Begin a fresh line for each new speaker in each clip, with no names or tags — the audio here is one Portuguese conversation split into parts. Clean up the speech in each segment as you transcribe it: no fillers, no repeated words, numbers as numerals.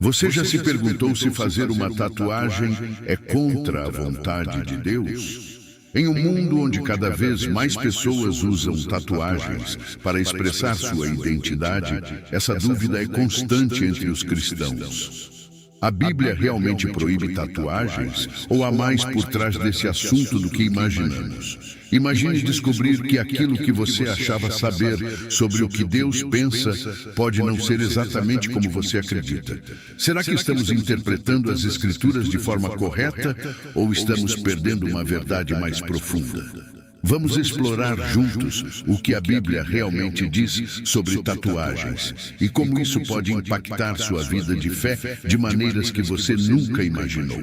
Você já se perguntou se fazer uma tatuagem é contra a vontade de Deus? Em um mundo onde cada vez mais pessoas usam tatuagens para expressar sua identidade, essa dúvida é constante entre os cristãos. A Bíblia realmente proíbe tatuagens ou há mais por trás desse assunto do que imaginamos? Imagine descobrir que aquilo que você achava saber sobre o que Deus pensa pode não ser exatamente como você acredita. Será que estamos interpretando as Escrituras de forma correta ou estamos perdendo uma verdade mais profunda? Vamos explorar juntos o que a Bíblia realmente diz sobre tatuagens e como isso pode impactar sua vida de fé de maneiras que você nunca imaginou.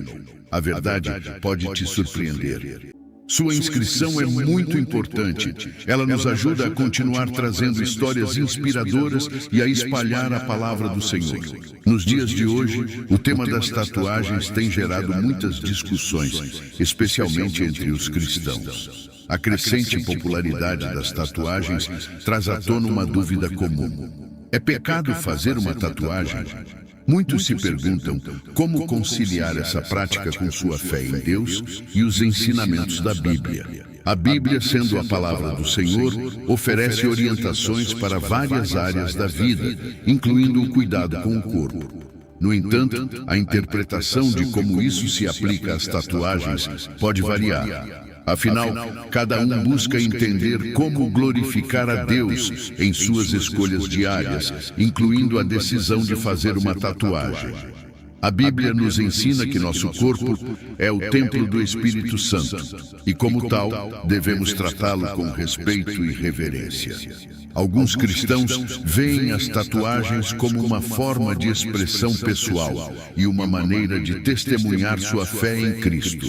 A verdade pode te surpreender. Sua inscrição é muito importante. Ela nos ajuda a continuar trazendo histórias inspiradoras e a espalhar a palavra do Senhor. Nos dias de hoje, o tema das tatuagens tem gerado muitas discussões, especialmente entre os cristãos. A crescente popularidade das tatuagens traz à tona uma dúvida comum. É pecado fazer uma tatuagem? Muitos se perguntam como conciliar essa prática com sua fé em Deus e os ensinamentos da Bíblia. A Bíblia, sendo a palavra do Senhor, oferece orientações para várias áreas da vida, incluindo o cuidado com o corpo. No entanto, a interpretação de como isso se aplica às tatuagens pode variar. Afinal, cada um busca entender como glorificar a Deus em suas escolhas diárias, incluindo a decisão de fazer uma tatuagem. A Bíblia nos ensina que nosso corpo é o templo do Espírito Santo e, como tal, devemos tratá-lo com respeito e reverência. Alguns cristãos veem as tatuagens como uma forma de expressão pessoal e uma maneira de testemunhar sua fé em Cristo.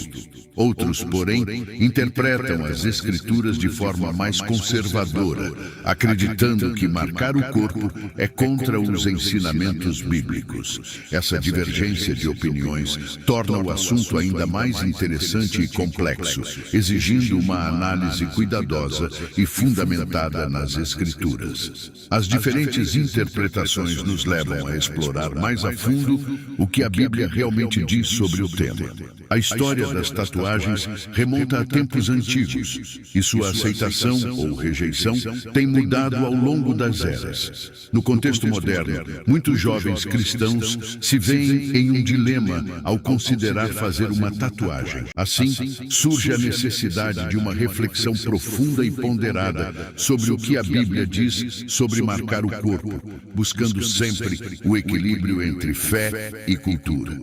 Outros, porém, interpretam as Escrituras de forma mais conservadora, acreditando que marcar o corpo é contra os ensinamentos bíblicos. Essa divergência de opiniões torna o assunto ainda mais interessante e complexo, exigindo uma análise cuidadosa e fundamentada nas Escrituras. As diferentes interpretações nos levam a explorar mais a fundo o que a Bíblia realmente diz sobre o tema. A história das tatuagens remonta a tempos antigos e sua aceitação ou rejeição tem mudado ao longo das eras. No contexto moderno, muitos jovens cristãos se veem em um dilema ao considerar fazer uma tatuagem. Assim, surge a necessidade de uma reflexão profunda e ponderada sobre o que a Bíblia diz sobre marcar o corpo, buscando sempre o equilíbrio entre fé e cultura.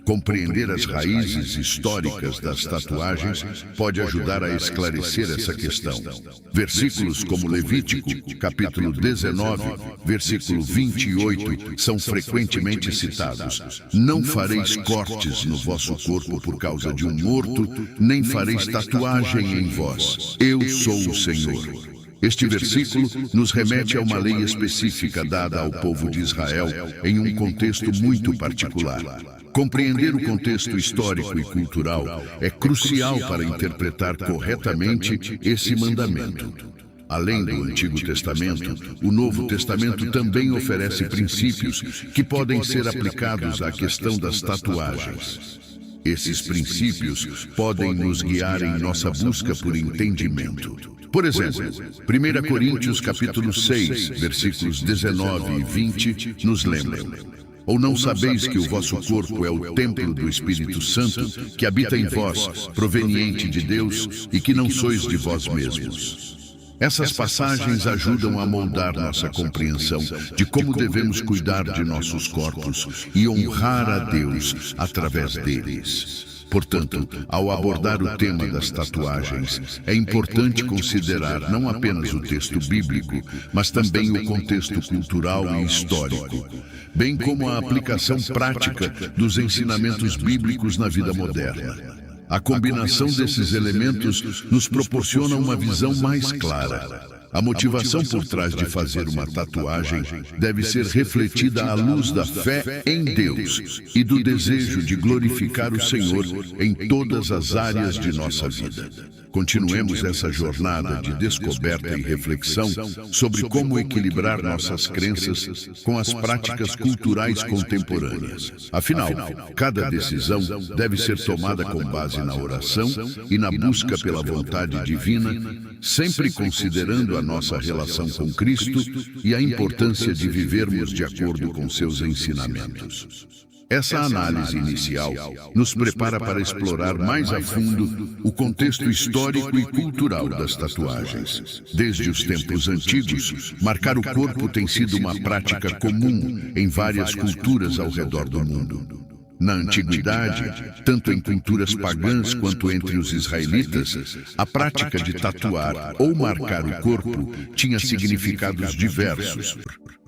Compreender as raízes históricas das tatuagens pode ajudar a esclarecer essa questão. Versículos como Levítico, capítulo 19, versículo 28, são frequentemente citados. Não fareis cortes no vosso corpo por causa de um morto, nem fareis tatuagem em vós. Eu sou o Senhor. Este versículo nos remete a uma lei específica dada ao povo de Israel em um contexto muito particular. Compreender o contexto histórico e cultural é crucial para interpretar corretamente esse mandamento. Além do Antigo Testamento, o Novo Testamento também oferece princípios que podem ser aplicados à questão das tatuagens. Esses princípios podem nos guiar em nossa busca por entendimento. Por exemplo, 1 Coríntios capítulo 6, versículos 19 e 20, nos lembram: ou não sabeis que o vosso corpo é o templo do Espírito Santo, que habita em vós, proveniente de Deus, e que não sois de vós mesmos? Essas passagens ajudam a moldar nossa compreensão de como devemos cuidar de nossos corpos e honrar a Deus através deles. Portanto, ao abordar o tema das tatuagens, é importante considerar não apenas o texto bíblico, mas também o contexto cultural e histórico, bem como a aplicação prática dos ensinamentos bíblicos na vida moderna. A combinação desses elementos nos proporciona uma visão mais clara. A motivação por trás de fazer uma tatuagem deve ser refletida à luz da fé em Deus e do desejo de glorificar o Senhor em todas as áreas de nossa vida. Continuemos essa jornada de descoberta e reflexão sobre como equilibrar nossas crenças com as práticas culturais contemporâneas. Afinal, cada decisão deve ser tomada com base na oração e na busca pela vontade divina, sempre considerando a nossa relação com Cristo e a importância de vivermos de acordo com seus ensinamentos. Essa análise inicial nos prepara para explorar mais a fundo o contexto histórico e cultural das tatuagens. Desde os tempos antigos, marcar o corpo tem sido uma prática comum em várias culturas ao redor do mundo. Na antiguidade, tanto em culturas pagãs quanto entre os israelitas, a prática de tatuar ou marcar o corpo tinha significados diversos.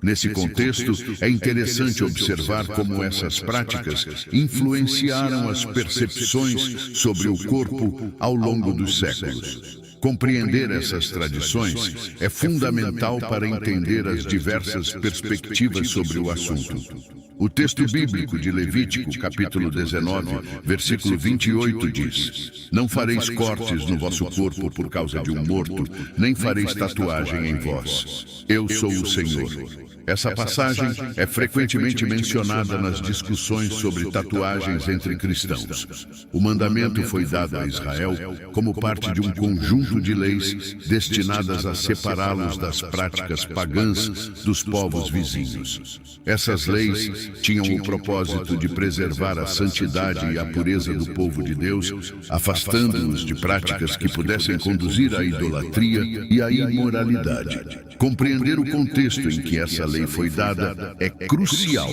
Nesse contexto, é interessante observar como essas práticas influenciaram as percepções sobre o corpo ao longo dos séculos. Compreender essas tradições é fundamental para entender as diversas perspectivas sobre o assunto. O texto bíblico de Levítico, capítulo 19, versículo 28 diz: "Não fareis cortes no vosso corpo por causa de um morto, nem fareis tatuagem em vós. Eu sou o Senhor." Essa passagem é frequentemente mencionada nas discussões sobre tatuagens entre cristãos. O mandamento foi dado a Israel como parte de um conjunto de leis destinadas a separá-los das práticas pagãs dos povos vizinhos. Essas leis tinham o propósito de preservar a santidade e a pureza do povo de Deus, afastando-os de práticas que pudessem conduzir à idolatria e à imoralidade. Compreender o contexto em que essa lei foi dada é crucial.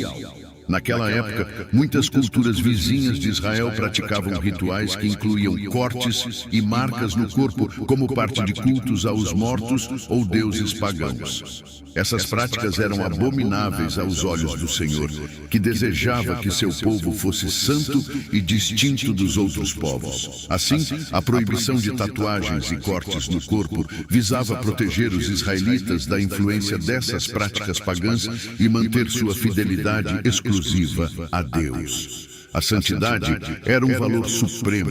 Naquela época, muitas culturas vizinhas de Israel praticavam rituais que incluíam cortes e marcas no corpo como parte de cultos aos mortos ou deuses pagãos. Essas práticas eram abomináveis aos olhos do Senhor, que desejava que seu povo fosse santo e distinto dos outros povos. Assim, a proibição de tatuagens e cortes no corpo visava proteger os israelitas da influência dessas práticas pagãs e manter sua fidelidade exclusiva a Deus. A santidade era um valor supremo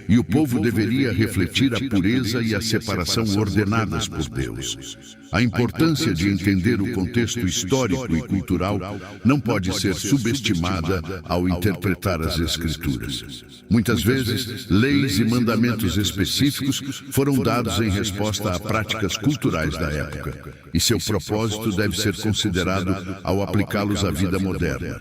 e o povo deveria refletir a pureza e a separação ordenadas por Deus. A importância de entender o contexto histórico e cultural não pode ser subestimada ao interpretar as Escrituras. Muitas vezes, leis e mandamentos específicos foram dados em resposta a práticas culturais da época, e seu propósito deve ser considerado ao aplicá-los à vida moderna.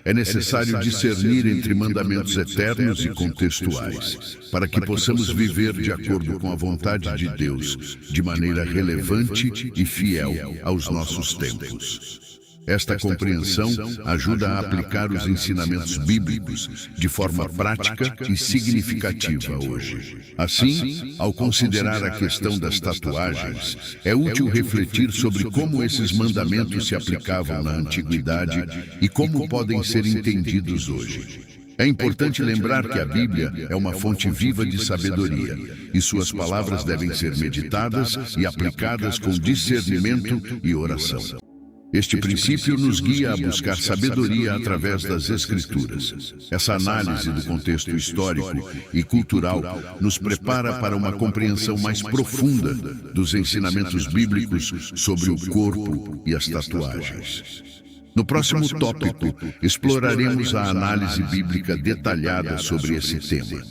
É necessário discernir entre mandamentos eternos e contextuais, para que possamos viver de acordo com a vontade de Deus, de maneira relevante e fiel aos nossos tempos. Esta compreensão ajuda a aplicar os ensinamentos bíblicos de forma prática e significativa hoje. Assim, ao considerar a questão das tatuagens, é útil refletir sobre como esses mandamentos se aplicavam na antiguidade e como podem ser entendidos hoje. É importante lembrar que a Bíblia é uma fonte viva de sabedoria, e suas palavras devem ser meditadas e aplicadas com discernimento e oração. Este princípio nos guia a buscar sabedoria através das Escrituras. Essa análise do contexto histórico e cultural nos prepara para uma compreensão mais profunda dos ensinamentos bíblicos sobre o corpo e as tatuagens. No próximo tópico, exploraremos a análise bíblica detalhada sobre esse tema,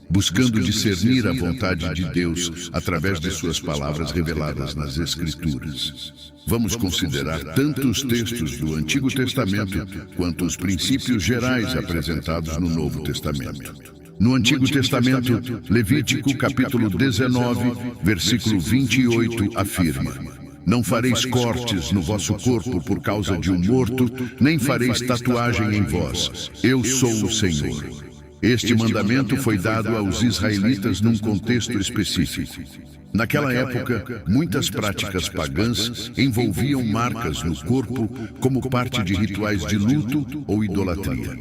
buscando discernir a vontade de Deus através de suas palavras reveladas nas Escrituras. Vamos considerar tanto os textos do Antigo Testamento quanto os princípios gerais apresentados no Novo Testamento. No Antigo Testamento, Levítico capítulo 19, versículo 28 afirma: "Não fareis cortes no vosso corpo por causa de um morto, nem fareis tatuagem em vós. Eu sou o Senhor." Este mandamento foi dado aos israelitas num contexto específico. Naquela época, muitas práticas pagãs envolviam marcas no corpo como parte de rituais de luto ou idolatria.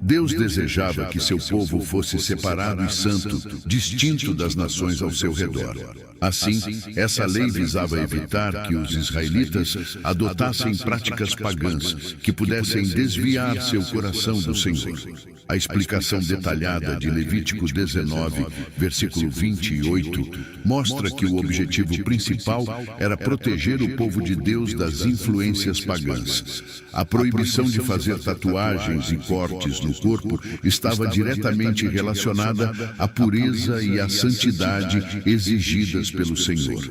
Deus desejava que seu povo fosse separado e santo, distinto das nações ao seu redor. Assim, essa lei visava evitar que os israelitas adotassem práticas pagãs que pudessem desviar seu coração do Senhor. A explicação detalhada de Levítico 19, versículo 28, mostra que o objetivo principal era proteger o povo de Deus das influências pagãs. A proibição de fazer tatuagens e cortes no corpo estava diretamente relacionada à pureza e à santidade exigidas pelo Senhor.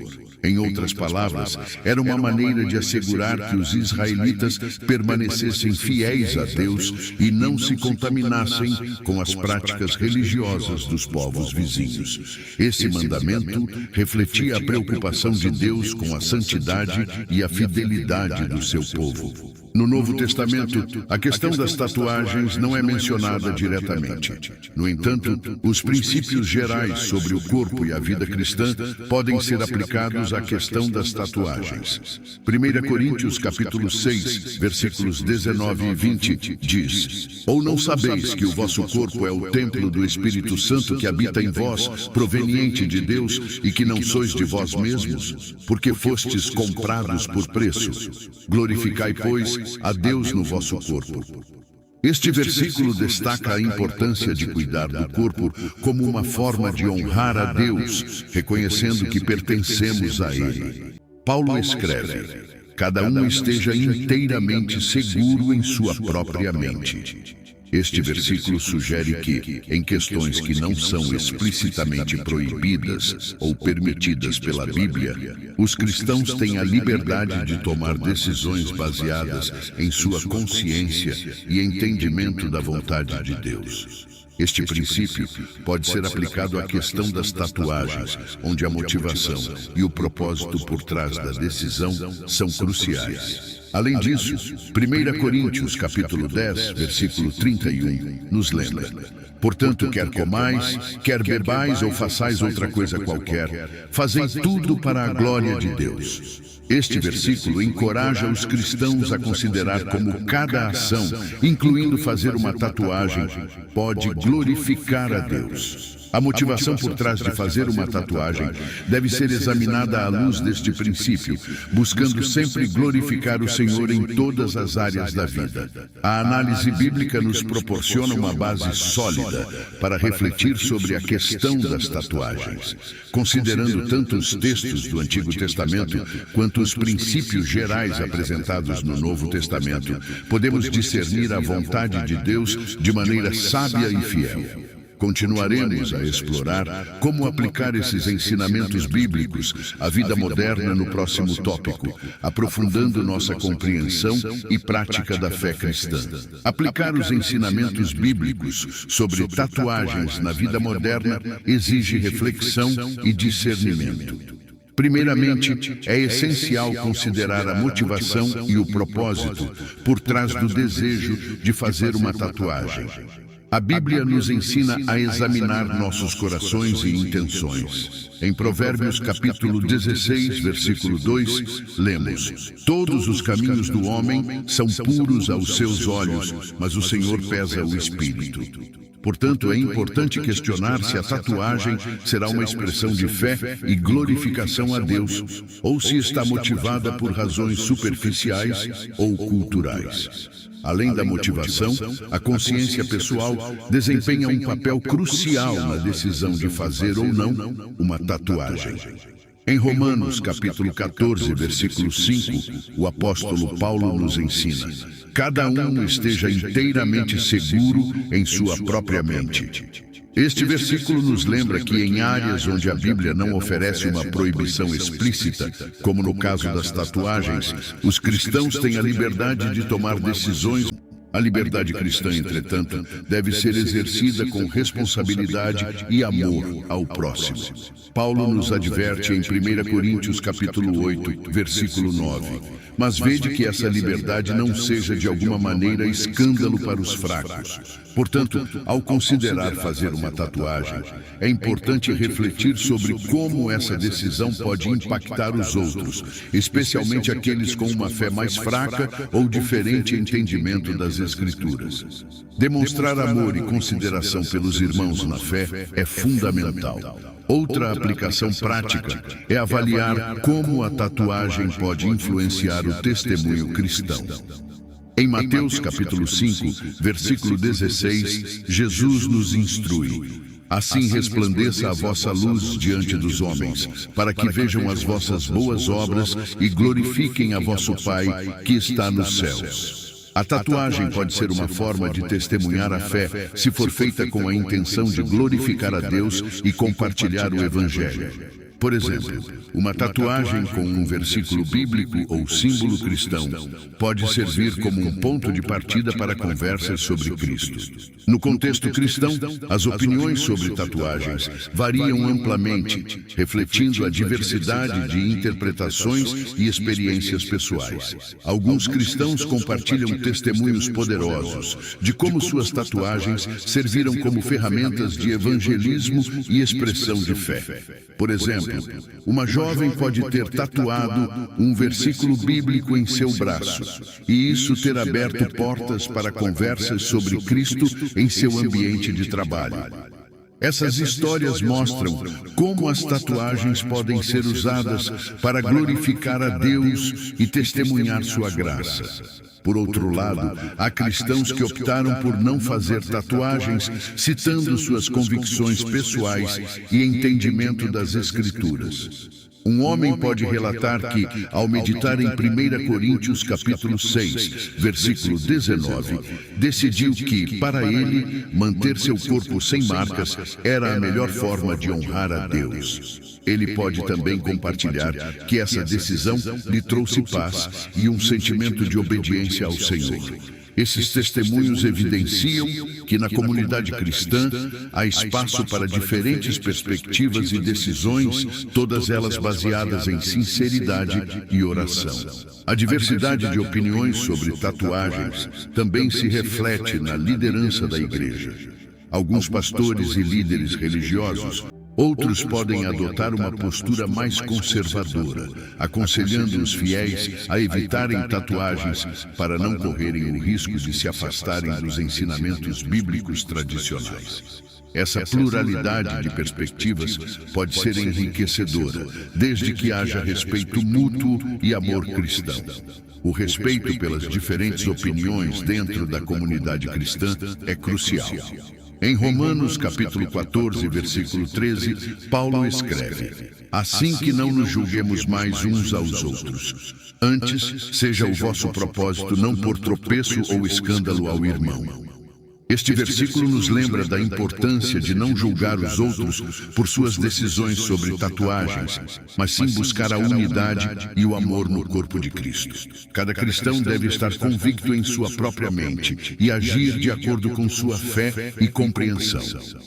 Em outras palavras, era uma maneira de assegurar que os israelitas permanecessem fiéis a Deus e não se contaminassem com as práticas religiosas dos povos vizinhos. Esse mandamento refletia a preocupação de Deus com a santidade e a fidelidade do seu povo. No Novo Testamento, a questão das tatuagens não é mencionada diretamente. No entanto, os princípios gerais sobre o corpo e a vida cristã podem ser aplicados à questão das tatuagens. 1 Coríntios capítulo 6, versículos 19 e 20 diz: Ou não sabeis que o vosso corpo é o templo do Espírito Santo que habita em vós, proveniente de Deus, e que não sois de vós mesmos? Porque fostes comprados por preço. Glorificai, pois, a Deus no vosso corpo. Este versículo destaca a importância de cuidar do corpo como uma forma de honrar a Deus, reconhecendo que pertencemos a Ele. Paulo escreve: cada um esteja inteiramente seguro em sua própria mente. Este versículo sugere que, em questões que não são explicitamente proibidas ou permitidas pela Bíblia, os cristãos têm a liberdade de tomar decisões baseadas em sua consciência e entendimento da vontade de Deus. Este princípio pode ser aplicado à questão das tatuagens, onde a motivação e o propósito por trás da decisão são cruciais. Além disso, 1 Coríntios capítulo 10, versículo 31, nos lembra: portanto, quer comais, quer bebais ou façais outra coisa qualquer, fazei tudo para a glória de Deus. Este versículo encoraja os cristãos a considerar como cada ação, incluindo fazer uma tatuagem, pode glorificar a Deus. A motivação por trás de fazer uma tatuagem deve ser examinada à luz deste princípio, buscando sempre glorificar o Senhor em todas as áreas da vida. A análise bíblica nos proporciona uma base sólida para refletir sobre a questão das tatuagens. Considerando tanto os textos do Antigo Testamento quanto os princípios gerais apresentados no Novo Testamento, podemos discernir a vontade de Deus de maneira sábia e fiel. Continuaremos a explorar como aplicar esses ensinamentos bíblicos à vida moderna no próximo tópico, aprofundando nossa compreensão e prática da fé cristã. Aplicar os ensinamentos bíblicos sobre tatuagens na vida moderna exige reflexão e discernimento. Primeiramente, é essencial considerar a motivação e o propósito por trás do desejo de fazer uma tatuagem. A Bíblia nos ensina a examinar nossos corações e intenções. Em Provérbios capítulo 16, versículo 2, lemos: todos os caminhos do homem são puros aos seus olhos, mas o Senhor pesa o espírito. Portanto, é importante questionar se a tatuagem será uma expressão de fé e glorificação a Deus, ou se está motivada por razões superficiais ou culturais. Além da motivação, a consciência pessoal desempenha um papel crucial na decisão de fazer ou não uma tatuagem. Em Romanos, capítulo 14, versículo 5, o apóstolo Paulo nos ensina: cada um esteja inteiramente seguro em sua própria mente. Este versículo nos lembra que em áreas onde a Bíblia não oferece uma proibição explícita, como no caso das tatuagens, os cristãos têm a liberdade de tomar decisões. A liberdade cristã, entretanto, deve ser exercida com responsabilidade e amor ao próximo. Paulo nos adverte em 1 Coríntios capítulo 8, versículo 9: mas vede que essa liberdade não seja de alguma maneira escândalo para os fracos. Portanto, ao considerar fazer uma tatuagem, é importante refletir sobre como essa decisão pode impactar os outros, especialmente aqueles com uma fé mais fraca ou diferente entendimento das Escrituras. Demonstrar amor e consideração pelos irmãos na fé é fundamental. Outra aplicação prática é avaliar como a tatuagem pode influenciar o testemunho cristão. Em Mateus capítulo 5, versículo 16, Jesus nos instrui: assim resplandeça a vossa luz diante dos homens, para que vejam as vossas boas obras e glorifiquem a vosso Pai que está nos céus. A tatuagem pode ser uma forma de testemunhar a fé, se for feita com a intenção de glorificar a Deus e compartilhar o Evangelho. Por exemplo, uma tatuagem com um versículo bíblico ou símbolo cristão pode servir como um ponto de partida para conversas sobre Cristo. No contexto cristão, as opiniões sobre tatuagens variam amplamente, refletindo a diversidade de interpretações e experiências pessoais. Alguns cristãos compartilham testemunhos poderosos de como suas tatuagens serviram como ferramentas de evangelismo e expressão de fé. Por exemplo, uma jovem pode ter tatuado um versículo bíblico em seu braço, e isso ter aberto portas para conversas sobre Cristo em seu ambiente de trabalho. Essas histórias mostram como as tatuagens podem ser usadas para glorificar a Deus e testemunhar sua graça. Por outro lado, há cristãos que optaram por não fazer tatuagens, citando suas convicções pessoais e entendimento das Escrituras. Um homem pode relatar que, ao meditar em 1 Coríntios capítulo 6, versículo 19, decidiu que, para ele, manter seu corpo sem marcas era a melhor forma de honrar a Deus. Ele pode também compartilhar que essa decisão lhe trouxe paz e um sentimento de obediência ao Senhor. Esses testemunhos evidenciam que na comunidade cristã há espaço para diferentes perspectivas e decisões, todas elas baseadas em sinceridade e oração. A diversidade de opiniões sobre tatuagens também se reflete na liderança da igreja. Alguns pastores e líderes religiosos, outros podem adotar uma postura mais conservadora, aconselhando os fiéis a evitarem tatuagens para não correrem o risco de se afastarem dos ensinamentos bíblicos tradicionais. Essa pluralidade de perspectivas pode ser enriquecedora, desde que haja respeito mútuo e amor cristão. O respeito pelas diferentes opiniões dentro da comunidade cristã é crucial. Em Romanos capítulo 14, versículo 13, Paulo escreve: assim que não nos julguemos mais uns aos outros. Antes, seja o vosso propósito não pôr tropeço ou escândalo ao irmão. Este versículo nos lembra da importância de não julgar os outros por suas decisões sobre tatuagens, mas sim buscar a unidade e o amor no corpo de Cristo. Cada cristão deve estar convicto em sua própria mente e agir de acordo com sua fé e compreensão.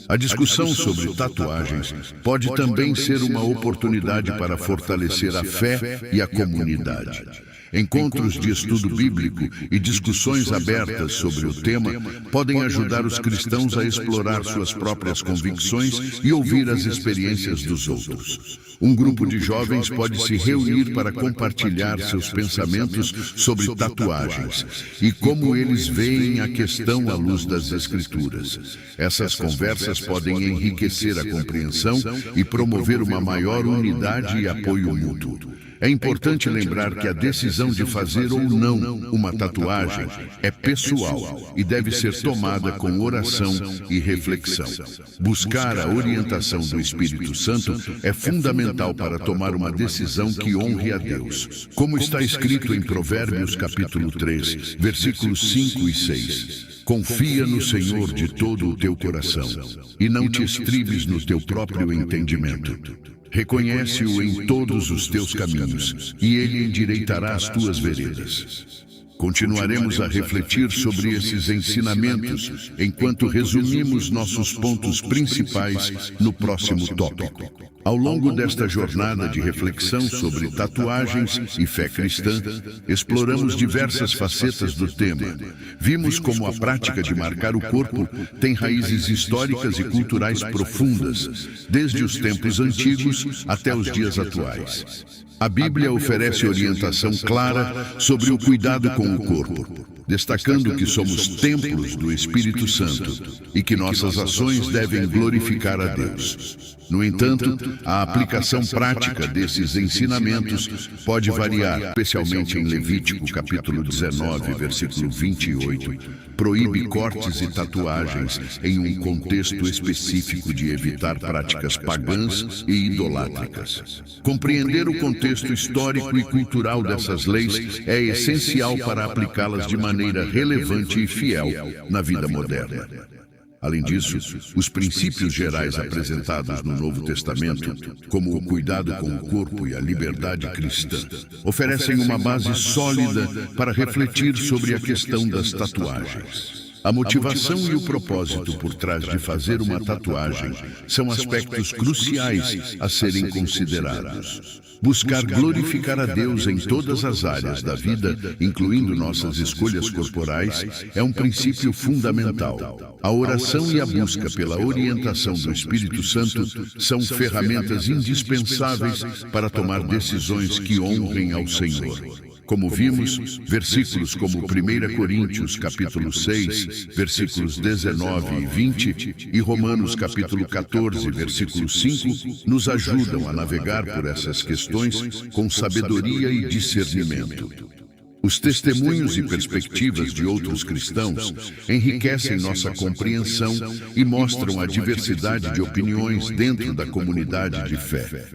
A discussão sobre tatuagens pode também ser uma oportunidade para fortalecer a fé e a comunidade. Encontros de estudo bíblico e discussões abertas sobre o tema podem ajudar os cristãos a explorar suas próprias convicções e ouvir as experiências dos outros. Um grupo de jovens pode se reunir para compartilhar seus pensamentos sobre tatuagens e como eles veem a questão à luz das Escrituras. Essas conversas podem enriquecer a compreensão e promover uma maior unidade e apoio mútuo. É importante lembrar que a decisão de fazer ou não uma tatuagem é pessoal e deve ser tomada com oração e reflexão. Buscar a orientação do Espírito Santo é fundamental para tomar uma decisão que honre a Deus. Como está escrito em Provérbios capítulo 3, versículos 5 e 6. Confia no Senhor de todo o teu coração e não te estribes no teu próprio entendimento. Reconhece-o em todos os teus caminhos, e ele endireitará as tuas veredas. Continuaremos a refletir sobre esses ensinamentos enquanto resumimos nossos pontos principais no próximo tópico. Ao longo desta jornada de reflexão sobre tatuagens e fé cristã, exploramos diversas facetas do tema. Vimos como a prática de marcar o corpo tem raízes históricas e culturais profundas, desde os tempos antigos até os dias atuais. A Bíblia oferece orientação clara sobre o cuidado com o corpo. destacando que somos templos do Espírito Santo e que nossas ações devem glorificar a Deus. No entanto, a aplicação prática desses ensinamentos pode variar, especialmente em Levítico capítulo 19, versículo 28, proíbe cortes e tatuagens em um contexto específico de evitar práticas pagãs e idolátricas. Compreender o contexto histórico e cultural dessas leis é essencial para aplicá-las de maneira relevante e fiel na vida moderna. Além disso, os princípios gerais apresentados no Novo Testamento, como o cuidado com o corpo e a liberdade cristã, oferecem uma base sólida para refletir sobre a questão das tatuagens. A motivação e o propósito por trás de fazer uma tatuagem são aspectos cruciais a serem considerados. Buscar glorificar a Deus em todas as áreas da vida, incluindo nossas escolhas corporais, é um princípio fundamental. A oração e a busca pela orientação do Espírito Santo são ferramentas indispensáveis para tomar decisões que honrem ao Senhor. Como vimos, versículos como 1 Coríntios capítulo 6, versículos 19 e 20 e Romanos capítulo 14, versículo 5, nos ajudam a navegar por essas questões com sabedoria e discernimento. Os testemunhos e perspectivas de outros cristãos enriquecem nossa compreensão e mostram a diversidade de opiniões dentro da comunidade de fé.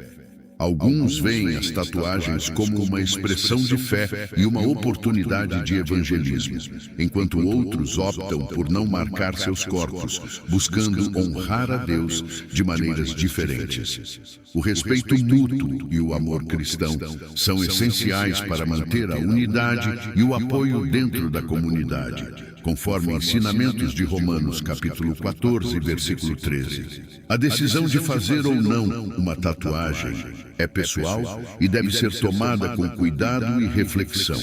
Alguns veem as tatuagens como uma expressão de fé e uma oportunidade de evangelismo, enquanto outros optam por não marcar seus corpos, buscando honrar a Deus de maneiras diferentes. O respeito mútuo e o amor cristão são essenciais para manter a unidade e o apoio dentro da comunidade, conforme ensinamentos de Romanos capítulo 14, versículo 13. A decisão de fazer ou não uma tatuagem é pessoal e deve ser tomada com cuidado e reflexão.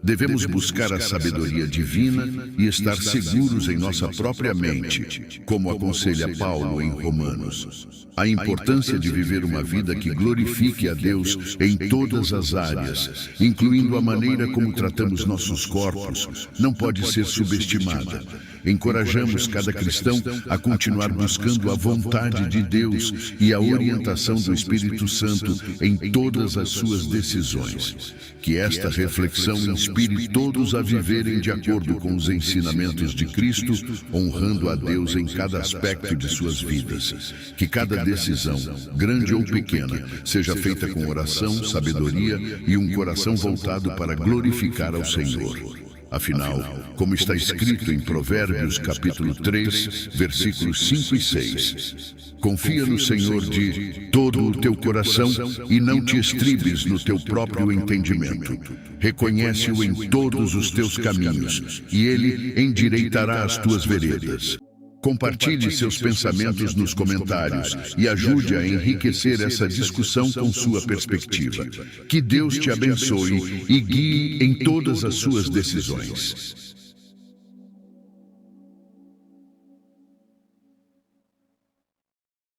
Devemos buscar a sabedoria divina e estar seguros em nossa própria mente, como aconselha Paulo em Romanos. A importância de viver uma vida que glorifique a Deus em todas as áreas, incluindo a maneira como tratamos nossos corpos, não pode ser subestimada. Encorajamos cada cristão a continuar buscando a vontade de Deus e a orientação do Espírito Santo em todas as suas decisões. Que esta reflexão inspire todos a viverem de acordo com os ensinamentos de Cristo, honrando a Deus em cada aspecto de suas vidas. Que cada decisão, grande ou pequena, seja feita com oração, sabedoria e um coração voltado para glorificar ao Senhor. Afinal, como está escrito em Provérbios capítulo 3, versículos 5 e 6, confia no Senhor de todo o teu coração e não te estribes no teu próprio entendimento. Reconhece-o em todos os teus caminhos e Ele endireitará as tuas veredas. Compartilhe seus pensamentos nos comentários e ajude a enriquecer essa discussão com sua perspectiva. Que Deus te abençoe e guie em todas as suas decisões.